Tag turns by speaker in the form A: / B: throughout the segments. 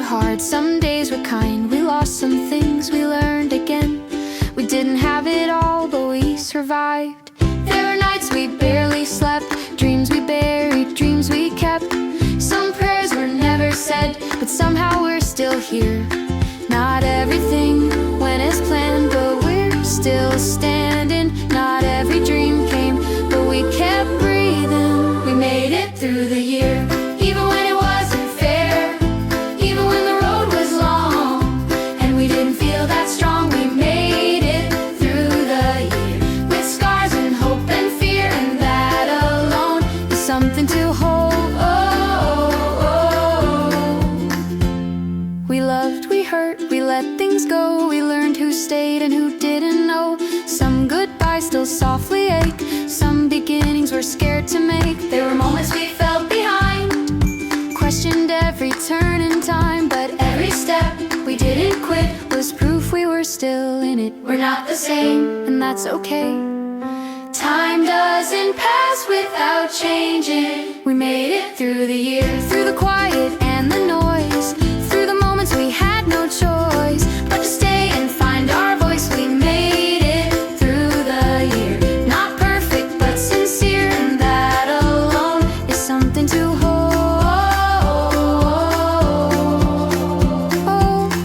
A: hard, some days were kind. We lost some things, we learned again. We didn't have it all, but we survived. There were nights we barely slept, dreams we buried, dreams we kept. Some prayers were never said, but somehow we're still here. Not everything went as planned, but we're still standing. Not every dream came, but we kept breathing. We made it through the year, even when it wasn't fair, even when the road was long and we didn't feel that strong. We made it through the year, with scars and hope and fear, and that alone is something to hold. We loved, we hurt, we let things go. We learned who stayed and who didn't know. Some goodbyes still softly ache, some beginnings we're scared to make. There were moments we felt behind, questioned every turn in time, but every step we didn't quit was proof we were still in it. We're not the same, and that's okay. Time doesn't pass without changing. We made it through the year, through the quiet and the noise, through the moments we had no choice but to stay and find our voice. We made it through the year, not perfect but sincere, and that alone is something to hold.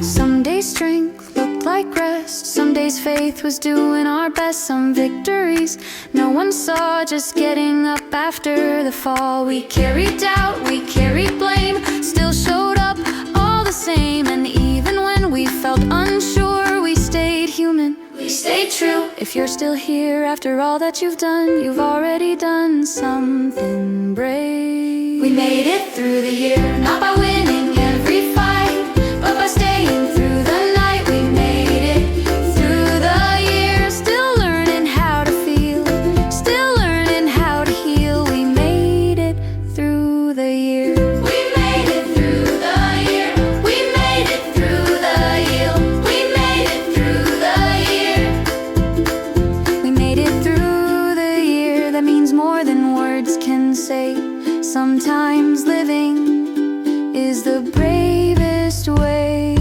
A: Some days strength looked like rest, some days faith was doing our best. Some victories no one saw, just getting up after the fall. We carried doubt, we carried blame, still showed up all the same. And even when we felt unsure, we stayed human, we stayed true. If you're still here after all that you've done, you've already done something brave. We made it through the year, not by winning every fight, but by staying through the night. We made it through the year, still learning how to feel, still learning how to heal. We made it through the year. We made it through the year. We made it through the year. We made it through the year. We made it through the year. That means more than words can say. Sometimes living is the bravest way.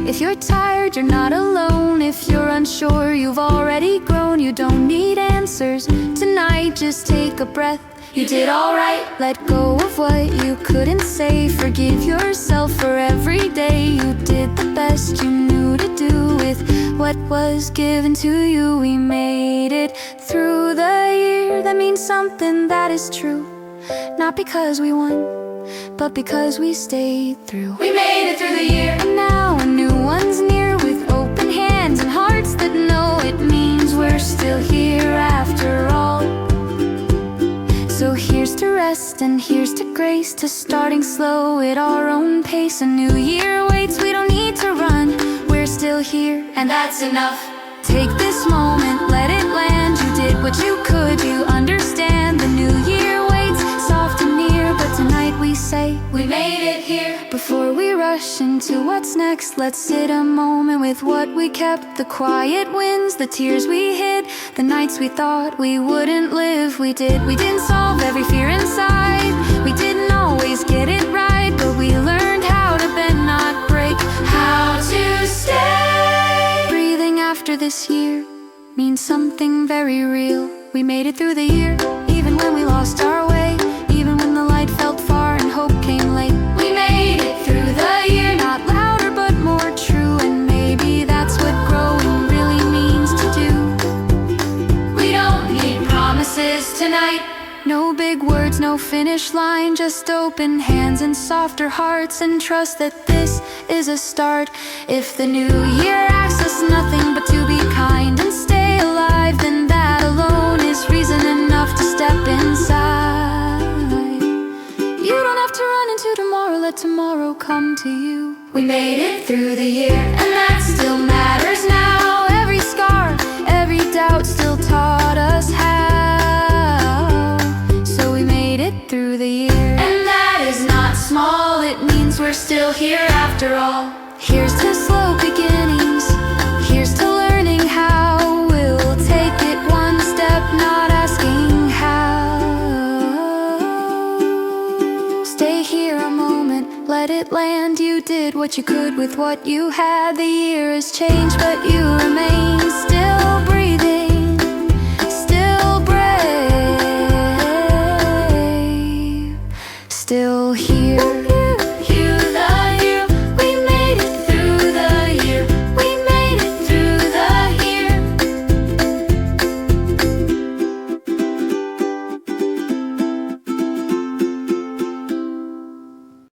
A: If you're tired, you're not alone. If you're unsure, you've already grown. You don't need answers tonight, just take a breath. You did alright, let go of what you couldn't say. Forgive yourself for every day. You did the best you knew to do with what was given to you. We made it through the year. That means something that is true, not because we won, but because we stayed through. We made it through the year, and now a new one's near, with open hands and hearts that know it means we're still here after all. So here's to rest and here's to grace, to starting slow at our own pace. A new year waits, we don't need to run, we're still here, and that's enough. Take this moment, let it land. You did what you could, you understand. The new year waits, soft and near, but tonight we say we made it here. Before we rush into what's next, let's sit a moment with what we kept. The quiet wins, the tears we hid, the nights we thought we wouldn't live. We didn't solve every fear inside, we didn't always get it right, but we learned how to bend, not break, how to stay. Breathing after this year means something very real. We made it through the year, even when we lost our way, even when the light felt far and hope came late. We made it through the year, not louder but more true, and maybe that's what growing really means to do. We don't need promises tonight, no big words, no finish line, just open hands and softer hearts, and trust that this is a start. If the new year asks us nothing but to be kind and stay alive, then that alone is reason enough to step inside. You don't have to run into tomorrow, let tomorrow come to you. We made it through the year, and that still matters now. Every scar, every doubt still taught us how. So we made it through the year, and that is not small, it means we're still here after all. Here's to slow beginnings, here's to learning how. We'll take it one step, not asking how. Stay here a moment, let let it land. You did what you could with what you had. The year has changed, but you remain still breathing.